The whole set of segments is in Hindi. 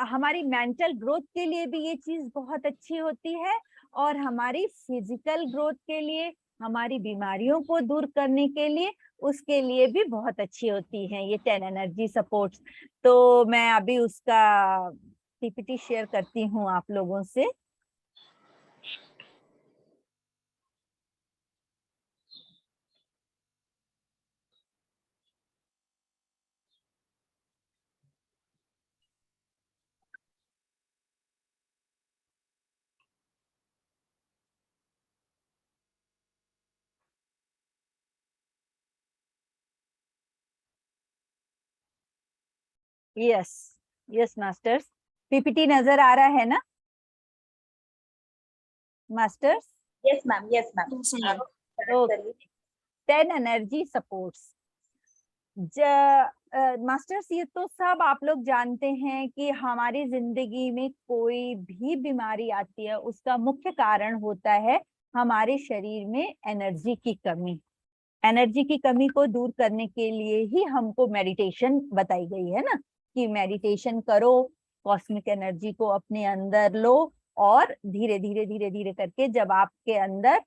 हमारी मेंटल ग्रोथ के लिए भी ये चीज बहुत अच्छी होती है, और हमारी फिजिकल ग्रोथ के लिए, हमारी बीमारियों को दूर करने के लिए, उसके लिए भी बहुत अच्छी होती है ये 10 एनर्जी सपोर्ट्स। तो मैं अभी उसका पीपीटी शेयर करती हूँ आप लोगों से। यस, यस मास्टर्स, पीपीटी नजर आ रहा है ना masters? Yes ma'am, yes ma'am. Okay, 10 energy supports. Masters, ये तो सब आप लोग जानते हैं कि हमारी जिंदगी में कोई भी बीमारी आती है, उसका मुख्य कारण होता है हमारे शरीर में एनर्जी की कमी। एनर्जी की कमी को दूर करने के लिए ही हमको मेडिटेशन बताई गई है ना, कि मेडिटेशन करो, कॉस्मिक एनर्जी को अपने अंदर लो, और धीरे धीरे धीरे धीरे करके जब आपके अंदर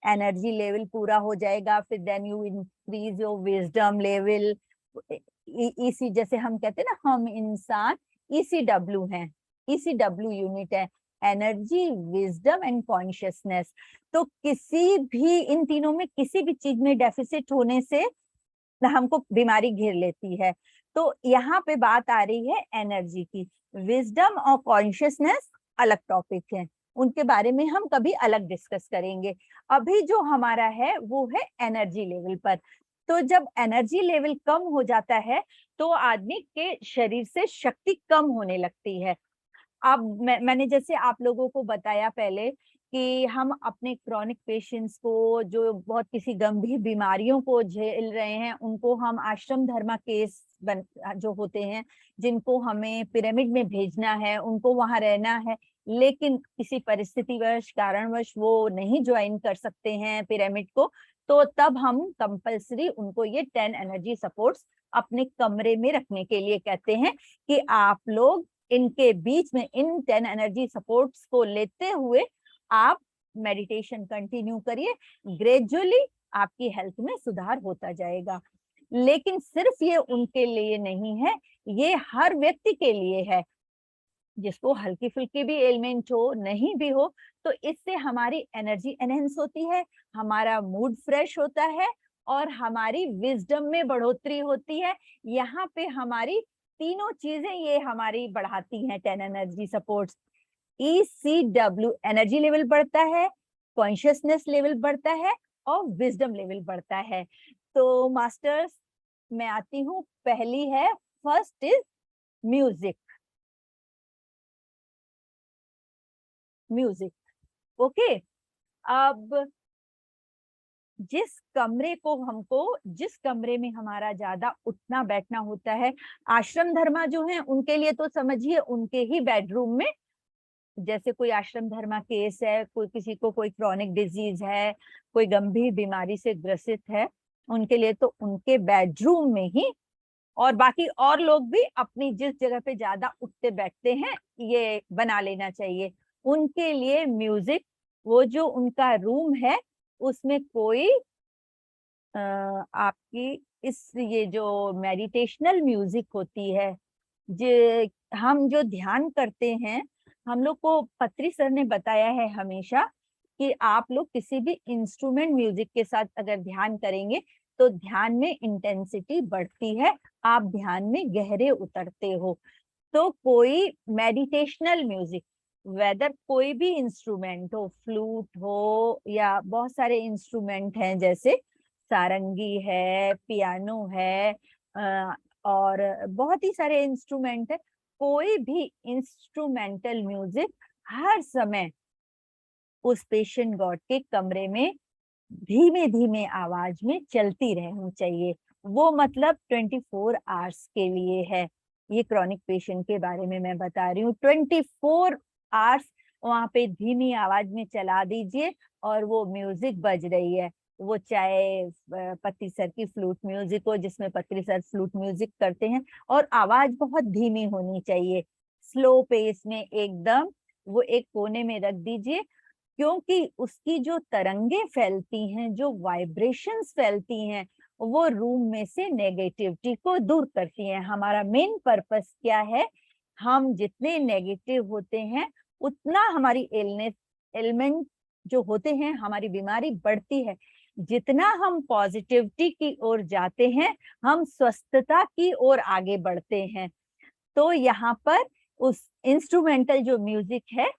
एनर्जी लेवल पूरा हो जाएगा, फिर then you increase your wisdom level. इसी जैसे हम कहते हैं ना, हम इंसान ECW हैं, ECW यूनिट है, एनर्जी, विजडम एंड कॉन्शियसनेस। तो किसी भी इन तीनों में किसी भी चीज में डेफिसिट होने से हमको बीमारी घेर लेती है। तो यहाँ पे बात आ रही है एनर्जी की। विजडम और कॉन्शियसनेस अलग टॉपिक है, उनके बारे में हम कभी अलग डिस्कस करेंगे। अभी जो हमारा है वो है एनर्जी लेवल पर। तो जब एनर्जी लेवल कम हो जाता है तो आदमी के शरीर से शक्ति कम होने लगती है। अब मैंने जैसे आप लोगों को बताया पहले कि हम अपने क्रॉनिक पेशेंट्स को, जो बहुत किसी गंभीर बीमारियों को झेल रहे हैं, उनको हम आश्रम धर्मा केस जो होते हैं, जिनको हमें पिरामिड में भेजना है, उनको वहां रहना है, लेकिन किसी परिस्थितिवश कारणवश वो नहीं ज्वाइन कर सकते हैं पिरामिड को, तो तब हम कंपल्सरी उनको ये 10 एनर्जी सपोर्ट्स अपने कमरे में रखने के लिए कहते हैं कि आप लोग इनके बीच में इन 10 एनर्जी सपोर्ट्स को लेते हुए आप मेडिटेशन कंटिन्यू करिए। ग्रेजुअली आपकी हेल्थ में सुधार होता जाएगा। लेकिन सिर्फ ये उनके लिए नहीं है, ये हर व्यक्ति के लिए है, जिसको हल्की फुल्की भी एलिमेंट हो, नहीं भी हो, तो इससे हमारी एनर्जी एनहेंस होती है, हमारा मूड फ्रेश होता है, और हमारी विजडम में बढ़ोतरी होती है। यहाँ पे हमारी तीनों चीजें ये हमारी बढ़ाती हैं 10 energy supports. ECW energy level बढ़ता है, कॉन्शियसनेस लेवल बढ़ता है, और विजडम लेवल बढ़ता है। तो मास्टर्स, मैं आती हूँ, पहली है, first is music. Music, okay. अब जिस कमरे को हमको, जिस कमरे में हमारा ज्यादा उठना बैठना होता है, आश्रम धर्मा जो है उनके लिए तो समझिए उनके ही बेडरूम में, जैसे कोई आश्रम धर्मा केस है, कोई किसी को कोई क्रॉनिक डिजीज है, कोई गंभीर बीमारी से ग्रसित है, उनके लिए तो उनके बेडरूम में ही, और बाकी और लोग भी अपनी जिस जगह पे ज्यादा उठते बैठते हैं ये बना लेना चाहिए। उनके लिए म्यूजिक, वो जो उनका रूम है उसमें कोई आपकी इस ये जो मेडिटेशनल म्यूजिक होती है, जे हम जो ध्यान करते हैं, हम लोग को पत्री सर ने बताया है हमेशा कि आप लोग किसी भी इंस्ट्रूमेंट म्यूजिक के साथ अगर ध्यान करेंगे तो ध्यान में इंटेंसिटी बढ़ती है, आप ध्यान में गहरे उतरते हो। तो कोई मेडिटेशनल म्यूजिक, वेदर कोई भी इंस्ट्रूमेंट हो, फ्लूट हो या बहुत सारे इंस्ट्रूमेंट हैं, जैसे सारंगी है, पियानो है, और बहुत ही सारे इंस्ट्रूमेंट है, कोई भी इंस्ट्रूमेंटल म्यूजिक हर समय उस पेशेंट गॉड के कमरे में धीमे धीमे आवाज में चलती रहनी चाहिए। वो मतलब 24 आवर्स के लिए है। ये क्रॉनिक पेशेंट के बारे में मैं बता रही हूँ। 24 आवर्स वहां पे धीमी आवाज में चला दीजिए, और वो म्यूजिक बज रही है, वो चाहे पत्ती सर की फ्लूट म्यूजिक हो, जिसमें पत्ती सर फ्लूट म्यूजिक करते हैं, और आवाज बहुत धीमी होनी चाहिए, स्लो पेस में एकदम, वो एक कोने में रख दीजिए, क्योंकि उसकी जो तरंगे फैलती हैं, जो वाइब्रेशंस फैलती हैं, वो रूम में से नेगेटिविटी को दूर करती हैं। हमारा मेन पर्पस क्या है, हम जितने नेगेटिव होते हैं उतना हमारी इलनेस एलिमेंट जो होते हैं, हमारी बीमारी बढ़ती है। जितना हम पॉजिटिविटी की ओर जाते हैं, हम स्वस्थता की ओर आगे बढ़ते हैं। तो यहाँ पर उस इंस्ट्रूमेंटल जो म्यूजिक है,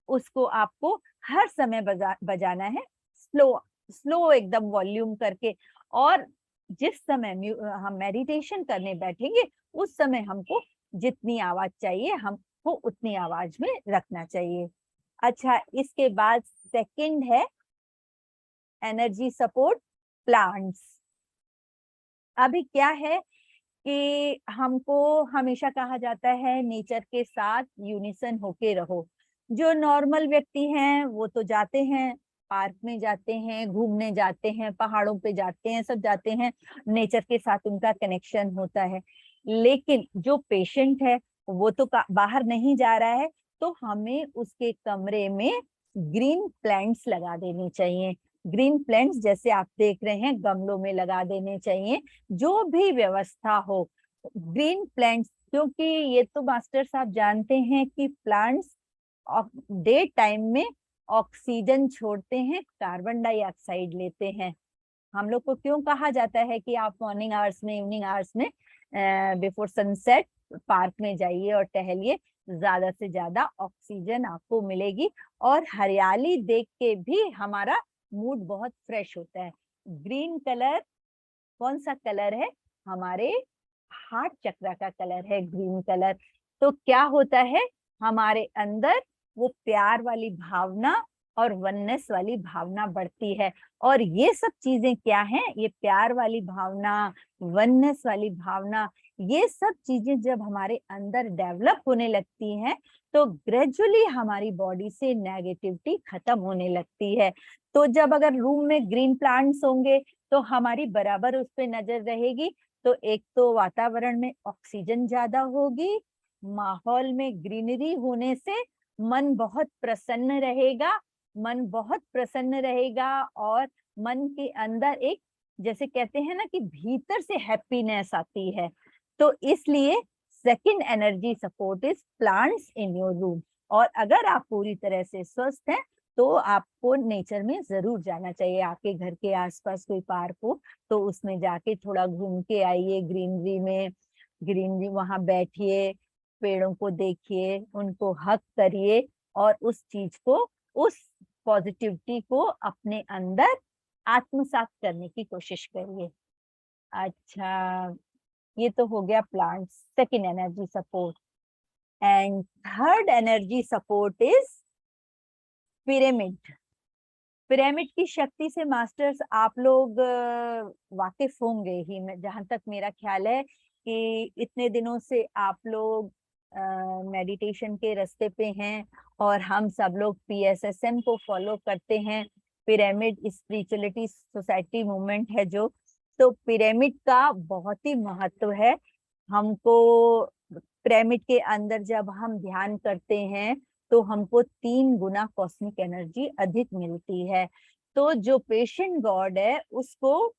उसको आपको हर समय बजाना है, स्लो स्लो एकदम वॉल्यूम करके। और जिस समय हम मेडिटेशन करने बैठेंगे, उस समय हमको जितनी आवाज चाहिए, हमको उतनी आवाज में रखना चाहिए। अच्छा, इसके बाद सेकंड है एनर्जी सपोर्ट प्लांट्स। अभी क्या है कि हमको हमेशा कहा जाता है नेचर के साथ यूनिसन होके रहो। जो नॉर्मल व्यक्ति हैं वो तो जाते हैं, पार्क में जाते हैं, घूमने जाते हैं, पहाड़ों पे जाते हैं, सब जाते हैं, नेचर के साथ उनका कनेक्शन होता है। लेकिन जो पेशेंट है वो तो बाहर नहीं जा रहा है, तो हमें उसके कमरे में ग्रीन प्लांट्स लगा देने चाहिए। ग्रीन प्लांट्स जैसे आप देख रहे हैं, गमलों में लगा देने चाहिए, जो भी व्यवस्था हो ग्रीन प्लांट्स। क्योंकि ये तो मास्टर साहब जानते हैं कि प्लांट्स डे टाइम में ऑक्सीजन छोड़ते हैं, कार्बन डाइऑक्साइड लेते हैं। हम लोग को क्यों कहा जाता है कि आप मॉर्निंग आवर्स में, इवनिंग आवर्स में, बिफोर सनसेट पार्क में जाइए और टहलिए, ज्यादा से ज्यादा ऑक्सीजन आपको मिलेगी, और हरियाली देख के भी हमारा मूड बहुत फ्रेश होता है। ग्रीन कलर कौन सा कलर है, हमारे हार्ट चक्र का कलर है ग्रीन कलर। तो क्या होता है, हमारे अंदर वो प्यार वाली भावना और वननेस वाली भावना बढ़ती है। और ये सब चीजें क्या हैं, ये प्यार वाली भावना, वननेस वाली भावना, ये सब चीजें जब हमारे अंदर डेवलप होने लगती हैं, तो ग्रेजुअली हमारी बॉडी से नेगेटिविटी खत्म होने लगती है। तो जब अगर रूम में ग्रीन प्लांट्स होंगे, तो हमारी बराबर उस पर नजर रहेगी। तो एक तो वातावरण में ऑक्सीजन ज्यादा होगी, माहौल में ग्रीनरी होने से मन बहुत प्रसन्न रहेगा, मन बहुत प्रसन्न रहेगा, और मन के अंदर एक, जैसे कहते हैं ना कि भीतर से हैप्पीनेस आती है। तो इसलिए second energy support is plants in your room. और अगर आप पूरी तरह से स्वस्थ हैं, तो आपको नेचर में जरूर जाना चाहिए। आपके घर के आसपास कोई पार्क हो तो उसमें जाके थोड़ा घूम के आइए, ग्रीनरी में, ग्रीनरी वहां बैठिए, पेड़ों को देखिए, उनको हक करिए, और उस चीज को, उस पॉजिटिविटी को अपने अंदर आत्मसात करने की कोशिश करिए। अच्छा, ये तो हो गया plants, second energy support. And third energy support is pyramid. Pyramid की शक्ति से मास्टर्स आप लोग वाकिफ होंगे ही, जहां तक मेरा ख्याल है कि इतने दिनों से आप लोग मेडिटेशन के रास्ते पे हैं, और हम सब लोग PSSM को फॉलो करते हैं, पिरामिड स्पिरिचुअलिटी सोसाइटी मूवमेंट है जो। तो पिरामिड का बहुत ही महत्व है। हमको पिरामिड के अंदर जब हम ध्यान करते हैं, तो हमको 3 गुना कॉस्मिक एनर्जी अधिक मिलती है। तो जो पेशेंट गॉड है, उसको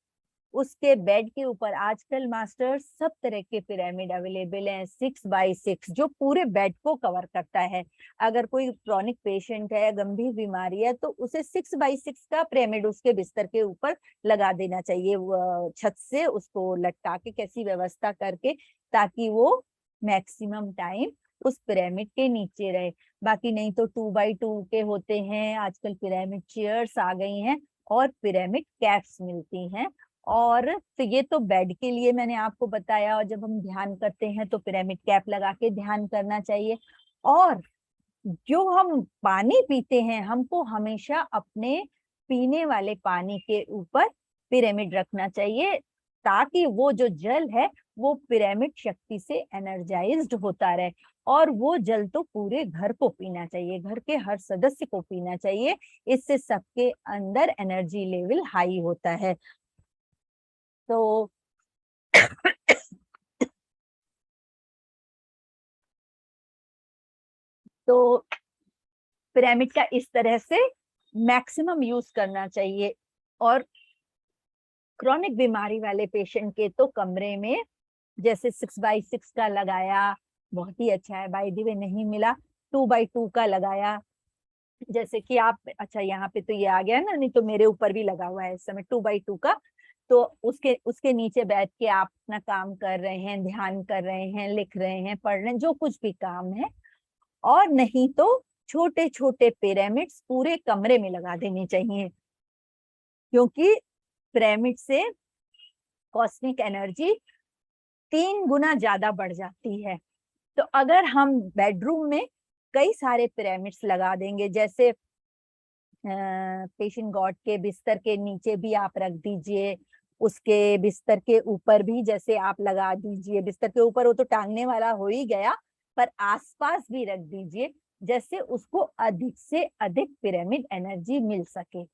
उसके बेड के ऊपर आजकल मास्टर सब तरह के पिरामिड अवेलेबल हैं, 6x6 जो पूरे बेड को कवर करता है। अगर कोई क्रॉनिक पेशेंट है, गंभीर बीमारी है, तो उसे 6x6 का पिरामिड उसके बिस्तर के ऊपर लगा देना चाहिए, छत से उसको लटका के कैसी व्यवस्था करके, ताकि वो मैक्सिमम टाइम उस पिरामिड के नीचे रहे। बाकी नहीं तो 2x2 के होते हैं, आजकल पिरामिड चेयर्स आ गई हैं, और पिरामिड कैप्स मिलती हैं। और तो ये तो बेड के लिए मैंने आपको बताया, और जब हम ध्यान करते हैं तो पिरामिड कैप लगा के ध्यान करना चाहिए। और जो हम पानी पीते हैं, हमको हमेशा अपने पीने वाले पानी के ऊपर पिरामिड रखना चाहिए, ताकि वो जो जल है वो पिरामिड शक्ति से एनर्जाइज्ड होता रहे। और वो जल तो पूरे घर को पीना चाहिए, घर के हर सदस्य को पीना चाहिए। इससे सबके अंदर एनर्जी लेवल हाई होता है। तो तो पिरामिड का इस तरह से मैक्सिमम यूज करना चाहिए। और क्रॉनिक बीमारी वाले पेशेंट के तो कमरे में जैसे 6x6 का लगाया, बहुत ही अच्छा है। बाय द वे नहीं मिला 2x2 का लगाया, जैसे कि आप, अच्छा यहाँ पे तो ये आ गया ना, नहीं तो मेरे ऊपर भी लगा हुआ है इस समय 2x2 का। तो उसके उसके नीचे बैठ के आप अपना काम कर रहे हैं, ध्यान कर रहे हैं, लिख रहे हैं, पढ़ रहे हैं, जो कुछ भी काम है। और नहीं तो छोटे छोटे पिरामिड्स पूरे कमरे में लगा देने चाहिए, क्योंकि पिरामिड से कॉस्मिक एनर्जी 3 गुना ज्यादा बढ़ जाती है। तो अगर हम बेडरूम में कई सारे पिरामिड्स लगा देंगे, जैसे पेशेंट गॉड के बिस्तर के नीचे भी आप रख दीजिए, उसके बिस्तर के ऊपर भी जैसे आप लगा दीजिए। बिस्तर के ऊपर वो तो टांगने वाला हो ही गया, पर आसपास भी रख दीजिए, जैसे उसको अधिक से अधिक पिरामिड एनर्जी मिल सके।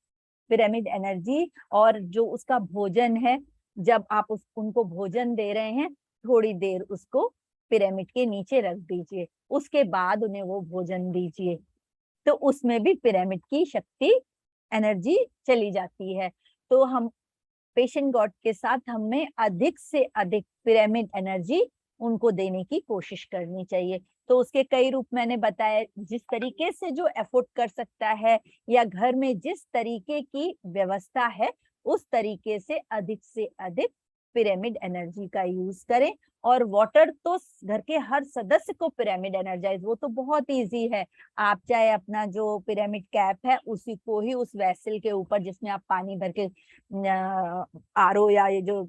पिरामिड एनर्जी, और जो उसका भोजन है, जब आप उनको भोजन दे रहे हैं, थोड़ी देर उसको पिरामिड के नीचे रख दीजिए, उसके बाद उन्हें वो भोजन दीजिए। तो उसमें भी पिरामिड की शक्ति, एनर्जी चली जाती है। तो हम पेशेंट गॉड के साथ हमें अधिक से अधिक पिरामिड एनर्जी उनको देने की कोशिश करनी चाहिए। तो उसके कई रूप मैंने बताया, जिस तरीके से जो एफोर्ड कर सकता है, या घर में जिस तरीके की व्यवस्था है, उस तरीके से अधिक पिरामिड एनर्जी का यूज करें। और वाटर तो घर के हर सदस्य को पिरामिड एनर्जाइज, वो तो बहुत इजी है। आप चाहे अपना जो पिरामिड कैप है उसी को ही उस वेसल के ऊपर, जिसमें आप पानी भर के आरओ या ये जो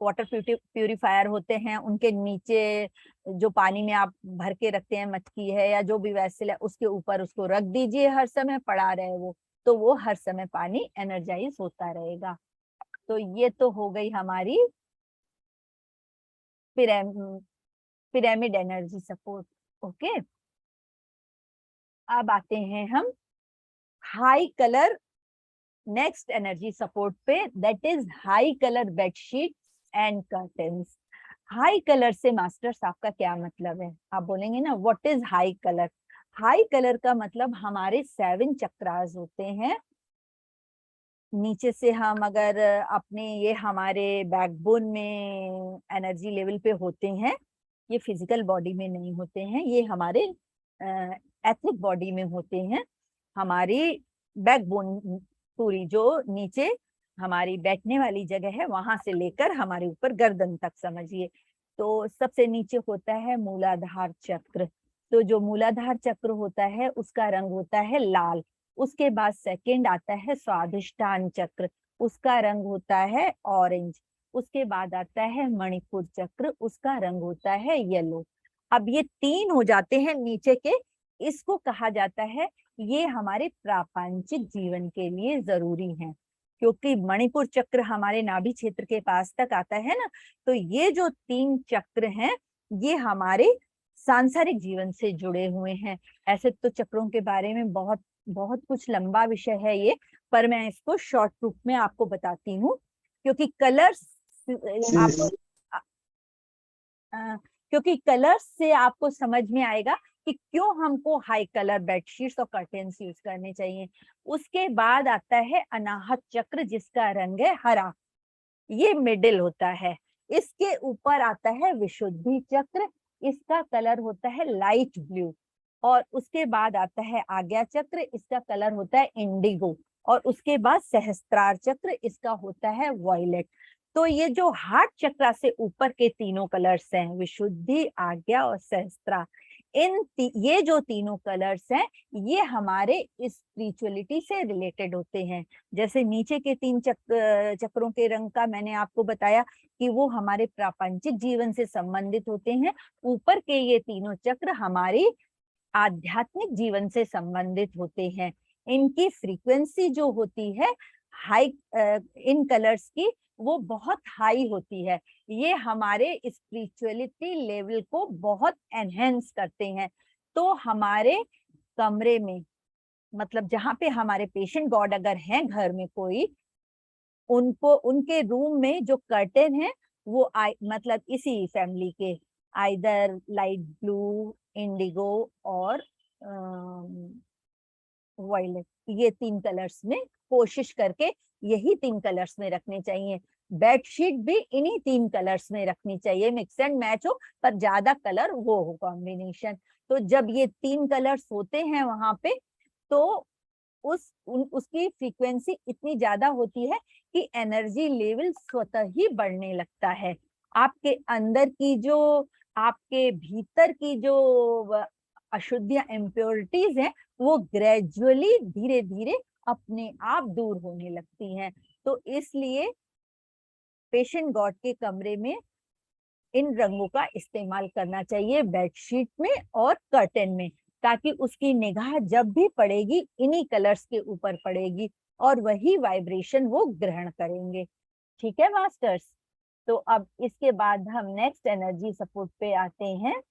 वाटर प्यूरिफायर होते हैं, उनके नीचे जो पानी में आप भर के रखते हैं, मटकी है या जो भी वेसल है, उसके ऊपर उसको रख दीजिए, हर समय पड़ा रहे वो, तो वो हर समय पानी एनर्जाइज होता रहेगा। तो ये तो हो गई हमारी पिरामिड एनर्जी सपोर्ट। ओके, अब आते हैं हम high colour next energy support पे, that is high colour bedsheet and curtains. High colour से मास्टर्स आपका क्या मतलब है? आप बोलेंगे ना what is high colour. High colour का मतलब हमारे 7 चक्रास होते हैं। नीचे से हम अगर अपने, ये हमारे बैकबोन में एनर्जी लेवल पे होते हैं, ये फिजिकल बॉडी में नहीं होते हैं, ये हमारे एथनिक बॉडी में होते हैं। हमारी बैकबोन पूरी जो नीचे हमारी बैठने वाली जगह है, वहां से लेकर हमारे ऊपर गर्दन तक समझिए। तो सबसे नीचे होता है मूलाधार चक्र। तो जो मूलाधार चक्र होता है उसका रंग होता है लाल। उसके बाद सेकंड आता है स्वादिष्ठान चक्र, उसका रंग होता है ऑरेंज। उसके बाद आता है मणिपुर चक्र, उसका रंग होता है येलो। अब ये 3 हो जाते हैं नीचे के। इसको कहा जाता है, ये हमारे प्रापंचिक जीवन के लिए जरूरी है, क्योंकि मणिपुर चक्र हमारे नाभि क्षेत्र के पास तक आता है ना। तो ये जो 3 चक्र हैं, ये हमारे सांसारिक जीवन से जुड़े हुए हैं। ऐसे तो चक्रों के बारे में बहुत बहुत कुछ लंबा विषय है ये, पर मैं इसको शॉर्ट रूप में आपको बताती हूँ, क्योंकि कलर्स आपको क्योंकि कलर्स से आपको समझ में आएगा कि क्यों हमको हाई कलर बेडशीट्स और कर्टेन्स यूज करने चाहिए। उसके बाद आता है अनाहत चक्र, जिसका रंग है हरा, ये मिडिल होता है। इसके ऊपर आता है विशुद्धि चक्र, इसका कलर होता है लाइट ब्लू। और उसके बाद आता है आज्ञा चक्र, इसका कलर होता है इंडिगो। और उसके बाद सहस्त्रार चक्र, इसका होता है वॉयलेट। तो ये जो हार्ट चक्र से ऊपर के तीनों कलर्स हैं, विशुद्धि, आज्ञा और सहस्त्रा, ये जो तीनों कलर्स हैं, ये हमारे इस स्पिरिचुअलिटी से रिलेटेड होते हैं। जैसे नीचे के 3 चक्रों के रंग का मैंने आपको बताया कि वो हमारे प्रापंचिक जीवन से संबंधित होते हैं, ऊपर के ये तीनों चक्र हमारी आध्यात्मिक जीवन से संबंधित होते हैं। इनकी फ्रीक्वेंसी जो होती है हाई इन कलर्स की वो बहुत हाई होती है। ये हमारे स्पिरिचुअलिटी लेवल को बहुत एनहेंस करते हैं। तो हमारे कमरे में, मतलब जहाँ पे हमारे पेशेंट गॉड अगर हैं घर में कोई, उनको उनके रूम में जो कर्टेन है वो मतलब इसी फैमिली के, आइदर लाइट ब्लू, इंडिगो और वायलेट, ये 3 कलर्स में कोशिश करके यही 3 कलर्स में रखने चाहिए। बेडशीट भी इन्हीं 3 कलर्स में रखनी चाहिए, मिक्स एंड मैच हो पर ज्यादा कलर वो हो कॉम्बिनेशन। तो जब ये 3 कलर्स होते हैं वहां पे, तो उसकी फ्रीक्वेंसी इतनी ज्यादा होती है कि एनर्जी लेवल स्वतः ही बढ़ने लगता है। आपके अंदर की जो, आपके भीतर की जो अशुद्धियां, इम्प्योरिटीज हैं, वो ग्रेजुअली धीरे धीरे अपने आप दूर होने लगती हैं। तो इसलिए पेशेंट गॉड के कमरे में इन रंगों का इस्तेमाल करना चाहिए, बेडशीट में और कर्टेन में, ताकि उसकी निगाह जब भी पड़ेगी इन्हीं कलर्स के ऊपर पड़ेगी और वही वाइब्रेशन वो ग्रहण करेंगे। ठीक है मास्टर्स। तो अब इसके बाद हम नेक्स्ट एनर्जी सपोर्ट पे आते हैं,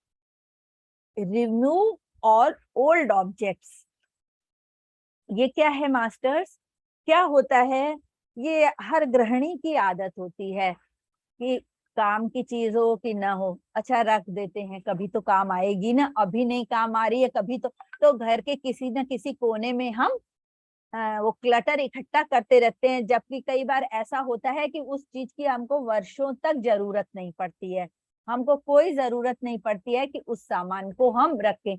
रिमूव और ओल्ड ऑब्जेक्ट्स। ये क्या है मास्टर्स? क्या होता है, ये हर गृहिणी की आदत होती है कि काम की चीज हो कि ना हो, अच्छा रख देते हैं, कभी तो काम आएगी ना, अभी नहीं काम आ रही है कभी तो घर के किसी न किसी कोने में हम वो क्लटर इकट्ठा करते रहते हैं, जबकि कई बार ऐसा होता है कि उस चीज की हमको वर्षों तक जरूरत नहीं पड़ती है, हमको कोई जरूरत नहीं पड़ती है कि उस सामान को हम रखें।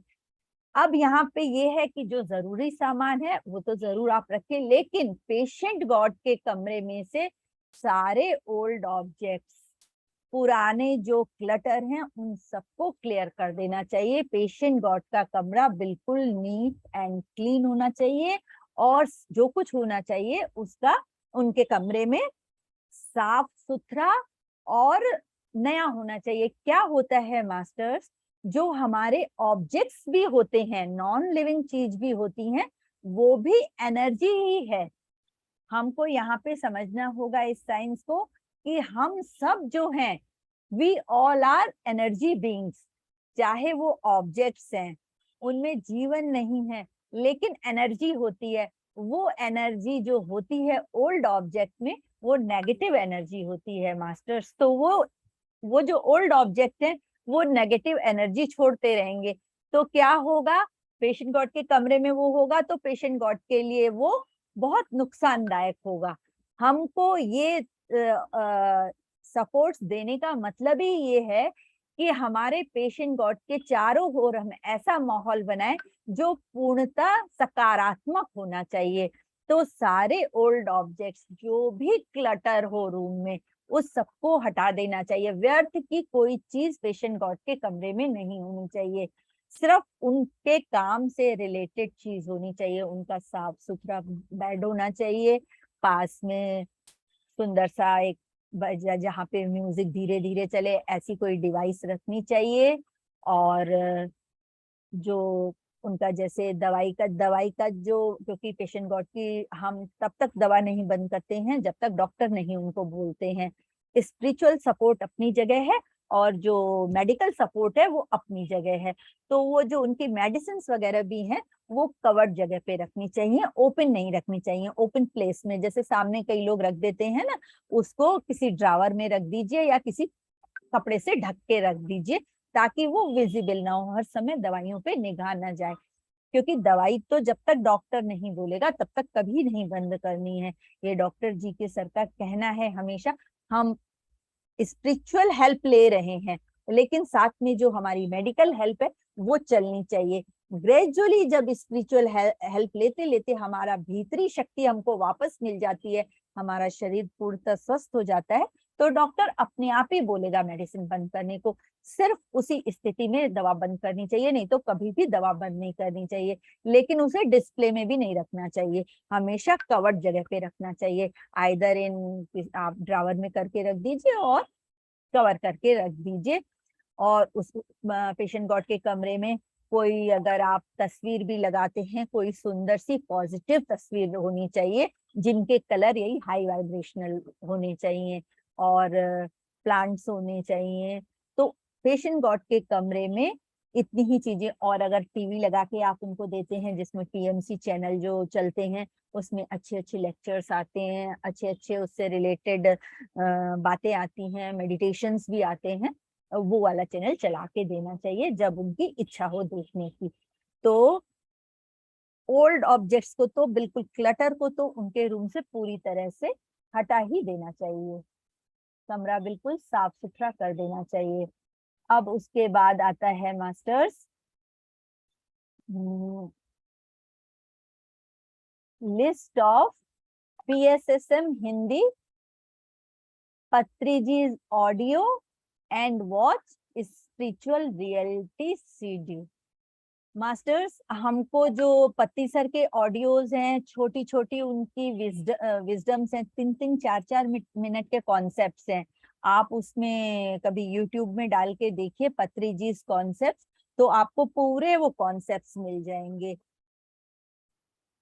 अब यहाँ पे ये है कि जो जरूरी सामान है वो तो जरूर आप रखें, लेकिन पेशेंट गॉड के कमरे में से सारे ओल्ड ऑब्जेक्ट्स, पुराने जो क्लटर हैं, उन सबको क्लियर कर देना चाहिए। पेशेंट गॉड का कमरा बिल्कुल नीट एंड क्लीन होना चाहिए और जो कुछ होना चाहिए उसका उनके कमरे में साफ सुथरा और नया होना चाहिए। क्या होता है मास्टर्स, जो हमारे ऑब्जेक्ट्स भी होते हैं, नॉन लिविंग चीज भी होती हैं, वो भी एनर्जी ही है। हमको यहाँ पे समझना होगा इस साइंस को कि हम सब जो हैं, we all are energy beings. चाहे वो ऑब्जेक्ट्स हैं, उनमें जीवन नहीं है लेकिन एनर्जी होती है। वो एनर्जी जो होती है ओल्ड ऑब्जेक्ट में, वो नेगेटिव एनर्जी होती है मास्टर्स। तो वो जो ओल्ड ऑब्जेक्ट है वो नेगेटिव एनर्जी छोड़ते रहेंगे। तो क्या होगा, पेशेंट गॉड के कमरे में वो होगा तो पेशेंट गॉड के लिए वो बहुत नुकसानदायक होगा। हमको ये सपोर्ट्स देने का मतलब ही ये है कि हमारे पेशेंट गॉड के चारों ओर हम ऐसा माहौल बनाएं जो पूर्णतः सकारात्मक होना चाहिए। तो सारे ओल्ड ऑब्जेक्ट्स, जो भी क्लटर हो रूम में, उस सबको हटा देना चाहिए। व्यर्थ की कोई चीज पेशेंट गॉड के कमरे में नहीं होनी चाहिए, सिर्फ उनके काम से रिलेटेड चीज होनी चाहिए। उनका साफ सुथरा बेड होना चाहिए, पास में सुंदर सा एक जहाँ पे म्यूजिक धीरे धीरे चले, ऐसी कोई डिवाइस रखनी चाहिए। और जो उनका जैसे दवाई का जो, क्योंकि पेशेंट गॉड की हम तब तक दवा नहीं बंद करते हैं जब तक डॉक्टर नहीं उनको बोलते हैं। स्पिरिचुअल सपोर्ट अपनी जगह है और जो मेडिकल सपोर्ट है वो अपनी जगह है। तो वो जो उनकी मेडिसिन वगैरह भी हैं वो कवर्ड जगह पे रखनी चाहिए, ओपन नहीं रखनी चाहिए। ओपन प्लेस में, जैसे सामने कई लोग रख देते हैं ना, उसको किसी ड्रावर में रख दीजिए या किसी कपड़े से ढक के रख दीजिए, ताकि वो विजिबल ना हो, हर समय दवाइयों पे निगाह ना जाए। क्योंकि दवाई तो जब तक डॉक्टर नहीं बोलेगा तब तक कभी नहीं बंद करनी है। ये डॉक्टर जी के सर का कहना है हमेशा। हम स्पिरिचुअल हेल्प ले रहे हैं लेकिन साथ में जो हमारी मेडिकल हेल्प है वो चलनी चाहिए। ग्रेजुअली जब स्पिरिचुअल हेल्प लेते लेते हमारा भीतरी शक्ति हमको वापस मिल जाती है, हमारा शरीर पूर्णतः स्वस्थ हो जाता है, तो डॉक्टर अपने आप ही बोलेगा मेडिसिन बंद करने को। सिर्फ उसी स्थिति में दवा बंद करनी चाहिए, नहीं तो कभी भी दवा बंद नहीं करनी चाहिए। लेकिन उसे डिस्प्ले में भी नहीं रखना चाहिए, हमेशा कवर्ड जगह पे रखना चाहिए। आइदर इन आप ड्रावर में करके रख दीजिए और कवर करके रख दीजिए। और उस पेशेंट गॉड के कमरे में कोई अगर आप तस्वीर भी लगाते हैं, कोई सुंदर सी पॉजिटिव तस्वीर होनी चाहिए, जिनके कलर यही हाई वाइब्रेशनल होने चाहिए और प्लांट्स होने चाहिए। तो पेशेंट गॉड के कमरे में इतनी ही चीजें, और अगर टीवी लगा के आप उनको देते हैं जिसमें टीएमसी चैनल जो चलते हैं उसमें अच्छे अच्छे लेक्चर्स आते हैं, अच्छे अच्छे उससे रिलेटेड बातें आती हैं, मेडिटेशंस भी आते हैं, वो वाला चैनल चला के देना चाहिए जब उनकी इच्छा हो देखने की। तो ओल्ड ऑब्जेक्ट्स को तो बिल्कुल, क्लटर को तो उनके रूम से पूरी तरह से हटा ही देना चाहिए, कमरा बिल्कुल साफ सुथरा कर देना चाहिए। अब उसके बाद आता है masters list of PSSM Hindi Patriji's audio and watch spiritual reality CD. Masters, हमको जो पत्ती सर के ऑडियोज हैं, छोटी छोटी उनकी विजडम्स हैं, 3-3 4-4 मिनट के कॉन्सेप्ट्स हैं, आप उसमें कभी यूट्यूब में डाल के देखिए पत्री जी कॉन्सेप्ट्स, तो आपको पूरे वो कॉन्सेप्ट्स मिल जाएंगे।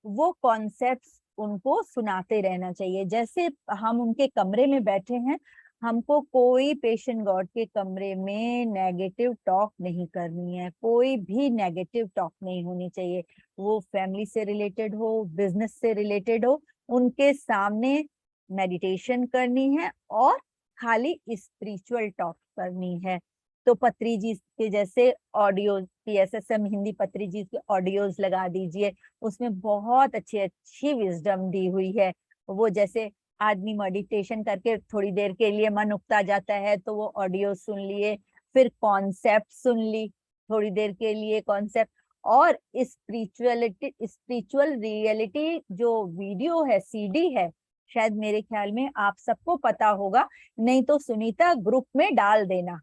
वो कॉन्सेप्ट्स उनको सुनाते रहना चाहिए। जैसे हम उनके कमरे में बैठे हैं, हमको कोई पेशेंट गॉड के कमरे में नेगेटिव टॉक नहीं करनी है, कोई भी नेगेटिव टॉक नहीं होनी चाहिए। वो फैमिली से रिलेटेड हो, बिजनेस से रिलेटेड हो, उनके सामने मेडिटेशन करनी है और खाली स्पिरिचुअल टॉक करनी है। तो पत्री जी के जैसे ऑडियो, पीएसएसएम हिंदी पत्री जी के ऑडियोज लगा दीजिए, उसमें बहुत अच्छी अच्छी विजडम दी हुई है। वो जैसे आदमी मेडिटेशन करके थोड़ी देर के लिए मन उगता जाता है तो वो ऑडियो सुन लिए, फिर कॉन्सेप्ट सुन ली थोड़ी देर के लिए कॉन्सेप्ट, और स्पिरिचुअल रियलिटी जो वीडियो है, सीडी है, शायद मेरे ख्याल में आप सबको पता होगा, नहीं तो सुनीता ग्रुप में डाल देना,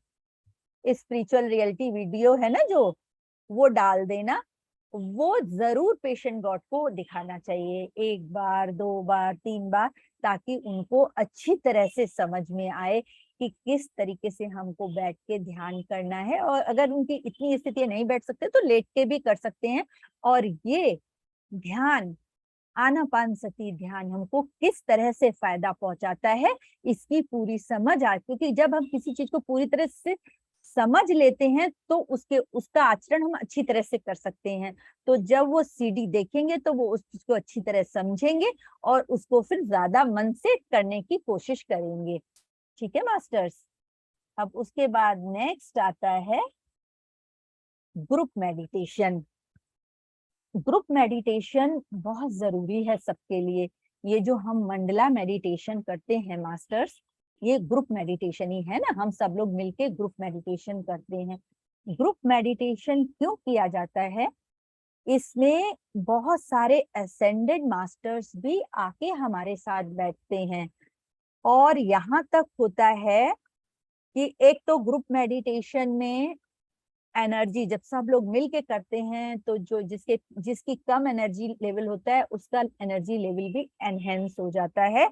स्पिरिचुअल रियलिटी वीडियो है ना जो, वो डाल देना। वो जरूर पेशेंट गॉड को दिखाना चाहिए, 1 बार 2 बार 3 बार, ताकि उनको अच्छी तरह से समझ में आए कि किस तरीके से हमको बैठ के ध्यान करना है। और अगर उनकी इतनी स्थिति नहीं बैठ सकते तो लेट के भी कर सकते हैं। और ये ध्यान, आनापानसती ध्यान हमको किस तरह से फायदा पहुंचाता है, इसकी पूरी समझ आ, क्योंकि जब हम किसी चीज को पूरी तरह से समझ लेते हैं तो उसका आचरण हम अच्छी तरह से कर सकते हैं। तो जब वो सीडी देखेंगे तो वो उस चीज को अच्छी तरह समझेंगे और उसको फिर ज्यादा मन से करने की कोशिश करेंगे। ठीक है मास्टर्स। अब उसके बाद नेक्स्ट आता है ग्रुप मेडिटेशन। ग्रुप मेडिटेशन बहुत जरूरी है सबके लिए। ये जो हम मंडला मेडिटेशन करते हैं मास्टर्स, ये ग्रुप मेडिटेशन ही है ना, हम सब लोग मिलके ग्रुप मेडिटेशन करते हैं। ग्रुप मेडिटेशन क्यों किया जाता है? इसमें बहुत सारे असेंडेड मास्टर्स भी आके हमारे साथ बैठते हैं, और यहाँ तक होता है कि एक तो ग्रुप मेडिटेशन में एनर्जी जब सब लोग मिल के करते हैं तो जो जिसकी कम एनर्जी लेवल होता है उसका एनर्जी लेवल भी एनहेंस हो जाता है।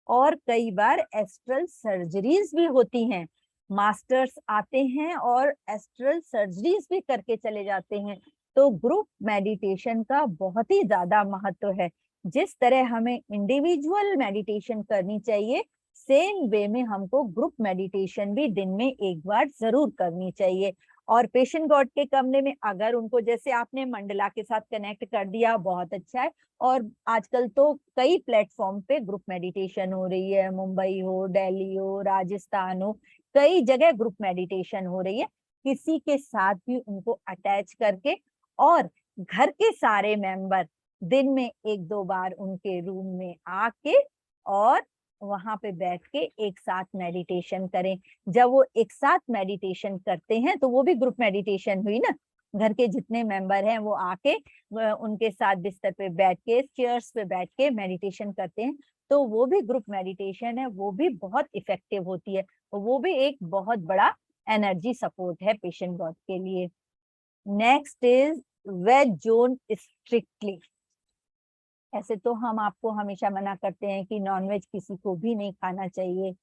और कई बार एस्ट्रल सर्जरीज भी होती हैं, मास्टर्स आते हैं और एस्ट्रल सर्जरीज भी करके चले जाते हैं। तो ग्रुप मेडिटेशन का बहुत ही ज्यादा महत्व है। जिस तरह हमें इंडिविजुअल मेडिटेशन करनी चाहिए, सेम वे में हमको ग्रुप मेडिटेशन भी दिन में 1 बार जरूर करनी चाहिए। और पेशेंट गॉड के कमरे में अगर उनको, जैसे आपने मंडला के साथ कनेक्ट कर दिया, बहुत अच्छा है। और आजकल तो कई प्लेटफॉर्म पे ग्रुप मेडिटेशन हो रही है, मुंबई हो, दिल्ली हो, राजस्थान हो, कई जगह ग्रुप मेडिटेशन हो रही है। किसी के साथ भी उनको अटैच करके, और घर के सारे मेंबर दिन में 1-2 बार उनके रूम में आके और वहां पे बैठ के एक साथ मेडिटेशन करें। जब वो एक साथ मेडिटेशन करते हैं तो वो भी ग्रुप मेडिटेशन हुई ना, घर के जितने मेंबर हैं वो आके उनके साथ बिस्तर पे बैठ के, चेयर्स पे बैठ के मेडिटेशन करते हैं, तो वो भी ग्रुप मेडिटेशन है, वो भी बहुत इफेक्टिव होती है। वो भी एक बहुत बड़ा एनर्जी सपोर्ट है पेशेंट गॉड के लिए। Next is veg zone strictly. ऐसे तो हम आपको हमेशा मना करते हैं कि नॉनवेज किसी को भी नहीं खाना चाहिए,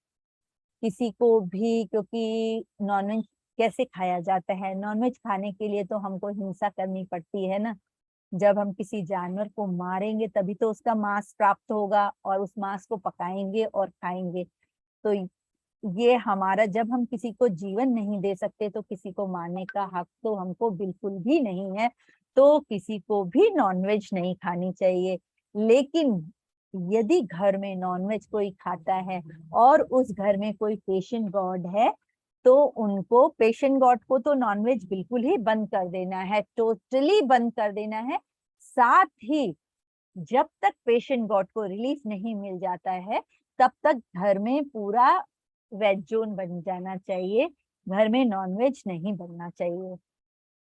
किसी को भी, क्योंकि नॉनवेज कैसे खाया जाता है, नॉनवेज खाने के लिए तो हमको हिंसा करनी पड़ती है ना। जब हम किसी जानवर को मारेंगे तभी तो उसका मांस प्राप्त होगा और उस मांस को पकाएंगे और खाएंगे। तो ये हमारा, जब हम किसी को जीवन नहीं दे सकते तो किसी को मारने का हक तो हमको बिल्कुल भी नहीं है। तो किसी को भी नॉनवेज नहीं खानी चाहिए। लेकिन यदि घर में नॉनवेज कोई खाता है और उस घर में कोई पेशेंट गॉड है, तो उनको, पेशेंट गॉड को तो नॉनवेज बिल्कुल ही बंद कर देना है, टोटली बंद कर देना है। साथ ही जब तक पेशेंट गॉड को रिलीफ नहीं मिल जाता है, तब तक घर में पूरा वेज जोन बन जाना चाहिए। घर में नॉनवेज नहीं बनना चाहिए।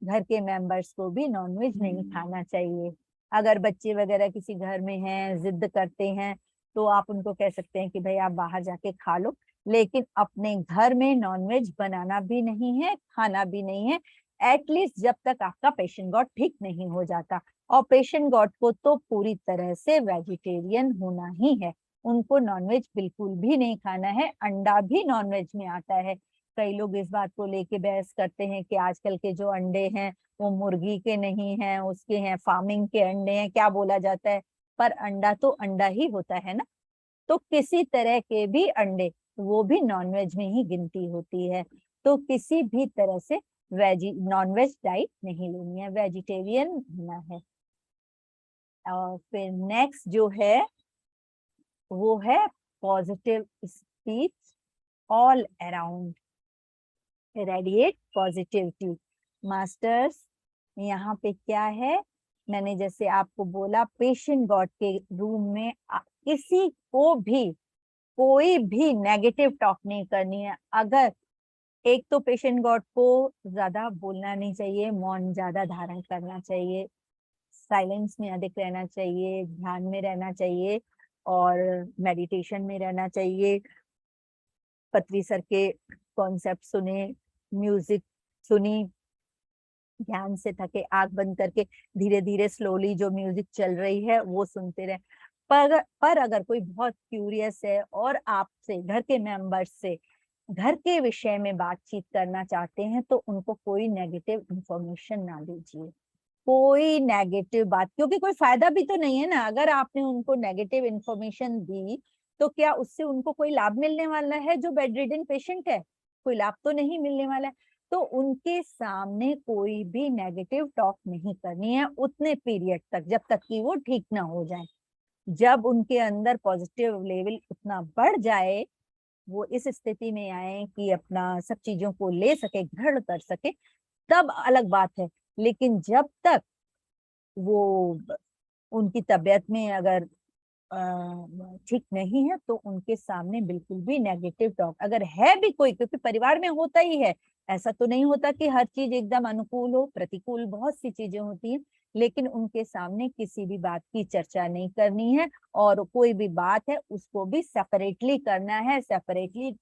घर के मेंबर्स को भी नॉनवेज नहीं खाना चाहिए। अगर बच्चे वगैरह किसी घर में हैं, जिद करते हैं, तो आप उनको कह सकते हैं कि भाई आप बाहर जाके खा लो, लेकिन अपने घर में नॉनवेज बनाना भी नहीं है, खाना भी नहीं है, एटलीस्ट जब तक आपका पेशेंट गॉड ठीक नहीं हो जाता। और पेशेंट गॉड को तो पूरी तरह से वेजिटेरियन होना ही है, उनको नॉनवेज बिल्कुल भी नहीं खाना है। अंडा भी नॉनवेज में आता है। कई लोग इस बात को लेके बहस करते हैं कि आजकल के जो अंडे हैं वो मुर्गी के नहीं हैं, उसके हैं, फार्मिंग के अंडे हैं, क्या बोला जाता है, पर अंडा तो अंडा ही होता है ना। तो किसी तरह के भी अंडे, वो भी नॉनवेज में ही गिनती होती है। तो किसी भी तरह से नॉनवेज डाइट नहीं लेनी है, वेजिटेरियन होना है। और फिर नेक्स्ट जो है वो है positive speech all around, radiate positivity. Masters, यहाँ पे क्या है, मैंने जैसे आपको बोला, पेशेंट गॉड के रूम में किसी को भी कोई भी नेगेटिव टॉक नहीं करनी है। अगर एक तो पेशेंट गॉड को ज्यादा बोलना नहीं चाहिए, मौन ज्यादा धारण करना चाहिए, साइलेंस में अधिक रहना चाहिए, ध्यान में रहना चाहिए और मेडिटेशन में रहना चाहिए। पत्री सर के कॉन्सेप्ट सुने, म्यूजिक सुनी, ध्यान से थके आंख बंद करके धीरे धीरे स्लोली जो म्यूजिक चल रही है वो सुनते रहे। पर अगर कोई बहुत क्यूरियस है और आपसे, घर के मेंबर्स से घर के विषय में बातचीत करना चाहते हैं, तो उनको कोई नेगेटिव इंफॉर्मेशन ना दीजिए, कोई नेगेटिव बात, क्योंकि कोई फायदा भी तो नहीं है ना। अगर आपने उनको नेगेटिव इंफॉर्मेशन दी तो क्या उससे उनको कोई लाभ मिलने वाला है? जो बेड रिडन पेशेंट है, कोई लाभ तो नहीं मिलने वाला है। तो उनके सामने कोई भी नेगेटिव टॉक नहीं करनी है उतने पीरियड तक, जब तक कि वो ठीक ना हो जाए। जब उनके अंदर पॉजिटिव लेवल उतना बढ़ जाए, वो इस स्थिति में आए कि अपना सब चीजों को ले सके, ग्रहण कर सके, तब अलग बात है। लेकिन जब तक वो, उनकी तबीयत में अगर ठीक नहीं है, तो उनके सामने बिल्कुल भी नेगेटिव टॉक अगर है भी कोई, क्योंकि परिवार में होता ही है, ऐसा तो नहीं होता कि हर चीज एकदम अनुकूल हो, प्रतिकूल बहुत सी चीजें होती हैं, लेकिन उनके सामने किसी भी बात की चर्चा नहीं करनी है। और कोई भी बात है उसको भी सेपरेटली करना है, सेपरेटली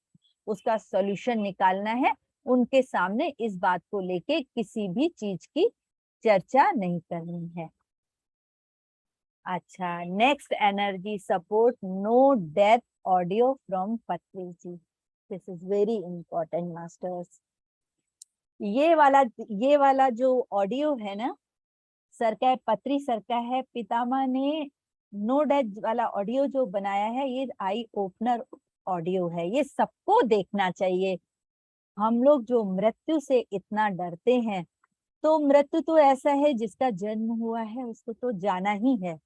उसका सॉल्यूशन निकालना है। उनके सामने इस बात को लेके किसी भी चीज की चर्चा नहीं करनी है। अच्छा, next energy support, no death audio from Patri ji. This is very important masters. ये वाला जो ऑडियो है ना, सर का है, पत्री सर का है, पितामह ने नो डेथ वाला ऑडियो जो बनाया है, ये आई ओपनर ऑडियो है, ये सबको देखना चाहिए। हम लोग जो मृत्यु से इतना डरते हैं, तो मृत्यु तो ऐसा है, जिसका जन्म हुआ है उसको तो जाना ही है।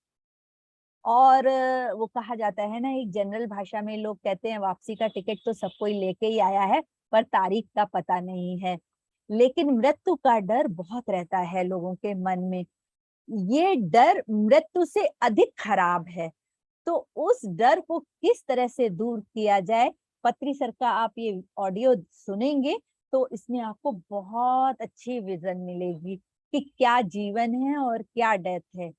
और वो कहा जाता है ना, एक जनरल भाषा में लोग कहते हैं वापसी का टिकट तो सब कोई लेके ही आया है, पर तारीख का पता नहीं है। लेकिन मृत्यु का डर बहुत रहता है लोगों के मन में। ये डर मृत्यु से अधिक खराब है। तो उस डर को किस तरह से दूर किया जाए, पत्री सर का आप ये ऑडियो सुनेंगे तो इसमें आपको बहुत अच्छी विजन मिलेगी कि क्या जीवन है और क्या डेथ है।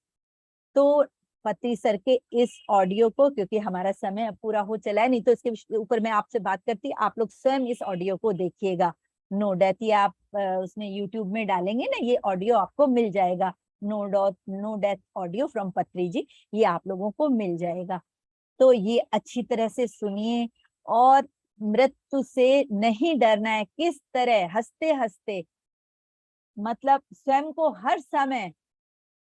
तो पत्री सर के इस ऑडियो को, क्योंकि हमारा समय अब पूरा हो चला है, नहीं तो इसके ऊपर मैं आपसे बात करती, आप लोग स्वयं इस ऑडियो को देखिएगा। नो डेथ, ये आप उसमें यूट्यूब में डालेंगे ना, ये ऑडियो आपको मिल जाएगा। No death audio from Patri जी, ये आप लोगों को मिल जाएगा। तो ये अच्छी तरह से सुनिए और मृत्यु से नहीं डरना है। किस तरह हंसते हंसते, मतलब स्वयं को हर समय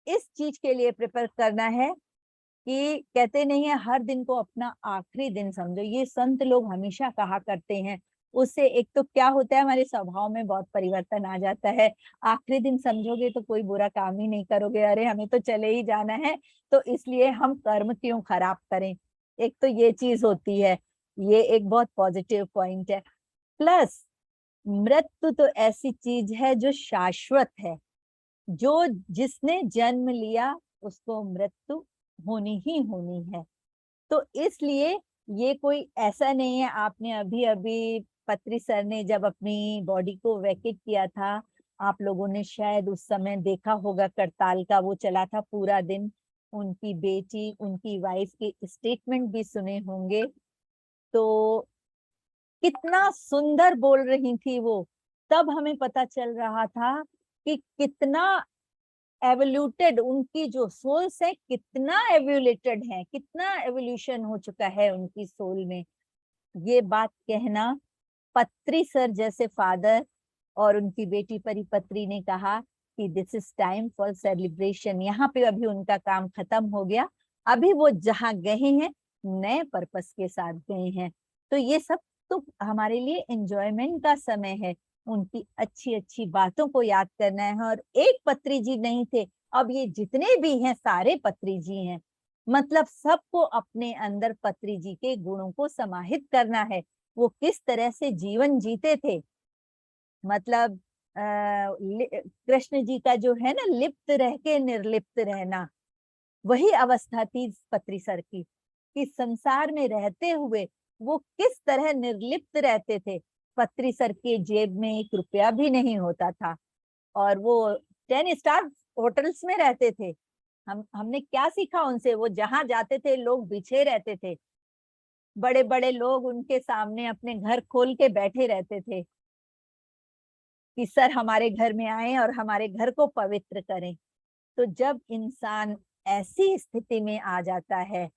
इस चीज के लिए प्रिपेयर करना है कि कहते नहीं है हर दिन को अपना आखिरी दिन समझो, ये संत लोग हमेशा कहा करते हैं। उससे एक तो क्या होता है, हमारे स्वभाव में बहुत परिवर्तन आ जाता है। आखिरी दिन समझोगे तो कोई बुरा काम ही नहीं करोगे, अरे हमें तो चले ही जाना है, तो इसलिए हम कर्म क्यों खराब करें। एक तो ये चीज होती है, ये एक बहुत पॉजिटिव पॉइंट है। प्लस मृत्यु तो ऐसी चीज है जो शाश्वत है, जो जिसने जन्म लिया उसको मृत्यु होनी ही होनी है। तो इसलिए ये कोई ऐसा नहीं है, आपने अभी अभी पत्री सर ने जब अपनी बॉडी को वैकेट किया था, आप लोगों ने शायद उस समय देखा होगा, करताल का वो चला था पूरा दिन, उनकी बेटी उनकी वाइफ के स्टेटमेंट भी सुने होंगे। तो कितना सुंदर बोल रही थी वो, तब हमें पता चल रहा था कि कितना एवोल्यूटेड उनकी जो सोल्स है, कितना एवोल्यूटेड है, कितना एवोल्यूशन हो चुका है उनकी सोल में। ये बात कहना पत्री सर जैसे फादर और उनकी बेटी परिपत्री ने कहा कि this is time for celebration. यहाँ पे अभी उनका काम खत्म हो गया, अभी वो जहाँ गए हैं नए पर्पस के साथ गए हैं। तो ये सब तो हमारे लिए एंजॉयमेंट का समय है, उनकी अच्छी अच्छी बातों को याद करना है। और एक पत्री जी नहीं थे, अब ये जितने भी हैं सारे पत्री जी हैं, मतलब सबको अपने अंदर पत्री जी के गुणों को समाहित करना है। वो किस तरह से जीवन जीते थे, मतलब कृष्ण जी का जो है ना, लिप्त रह के निर्लिप्त रहना, वही अवस्था थी पत्री सर की, कि संसार में रहते हुए वो किस तरह निर्लिप्त रहते थे। पत्री सर के जेब में 1 रुपया भी नहीं होता था, और वो 10 स्टार होटल्स में रहते थे। हमने क्या सीखा उनसे, वो जहां जाते थे लोग बिछे रहते थे, बड़े बड़े लोग उनके सामने अपने घर खोल के बैठे रहते थे कि सर हमारे घर में आए और हमारे घर को पवित्र करें। तो जब इंसान ऐसी स्थिति में आ जाता है,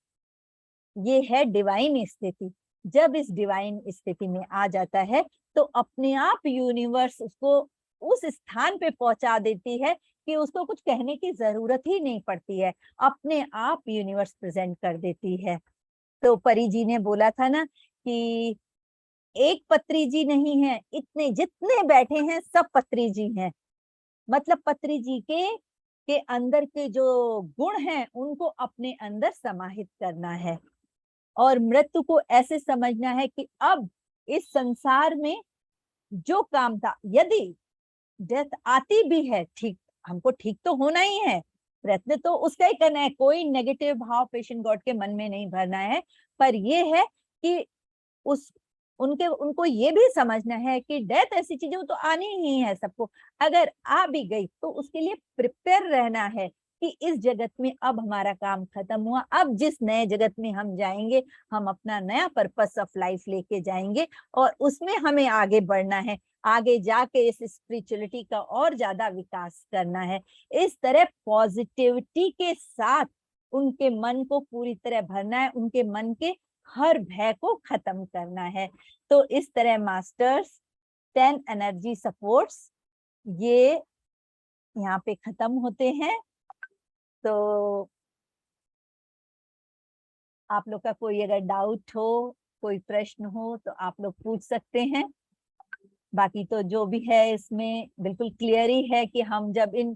ये है डिवाइन स्थिति, जब इस डिवाइन स्थिति में आ जाता है तो अपने आप यूनिवर्स उसको उस स्थान पे पहुंचा देती है कि उसको कुछ कहने की जरूरत ही नहीं पड़ती है, अपने आप यूनिवर्स प्रेजेंट कर देती है। तो परी जी ने बोला था ना कि एक पत्री जी नहीं है, इतने जितने बैठे हैं सब पत्री जी हैं। मतलब पत्री जी के अंदर के जो गुण हैं उनको अपने अंदर समाहित करना है, और मृत्यु को ऐसे समझना है कि अब इस संसार में जो काम था, यदि डेथ आती भी है, ठीक, हमको ठीक तो होना ही है, प्रयत्न तो उसका ही करना है, कोई नेगेटिव भाव पेशेंट गॉड के मन में नहीं भरना है। पर ये है कि उस उनको ये भी समझना है कि डेथ ऐसी चीज वो तो आनी ही है सबको, अगर आ भी गई तो उसके लिए प्रिपेयर रहना है कि इस जगत में अब हमारा काम खत्म हुआ, अब जिस नए जगत में हम जाएंगे हम अपना नया पर्पस ऑफ लाइफ लेके जाएंगे, और उसमें हमें आगे बढ़ना है, आगे जाके इस स्पिरिचुअलिटी का और ज्यादा विकास करना है। इस तरह पॉजिटिविटी के साथ उनके मन को पूरी तरह भरना है, उनके मन के हर भय को खत्म करना है। तो इस तरह मास्टर्स 10 एनर्जी सपोर्ट्स ये यहाँ पे खत्म होते हैं। तो आप लोग का कोई अगर डाउट हो, कोई प्रश्न हो तो आप लोग पूछ सकते हैं। बाकी तो जो भी है इसमें बिल्कुल क्लियर ही है कि हम जब इन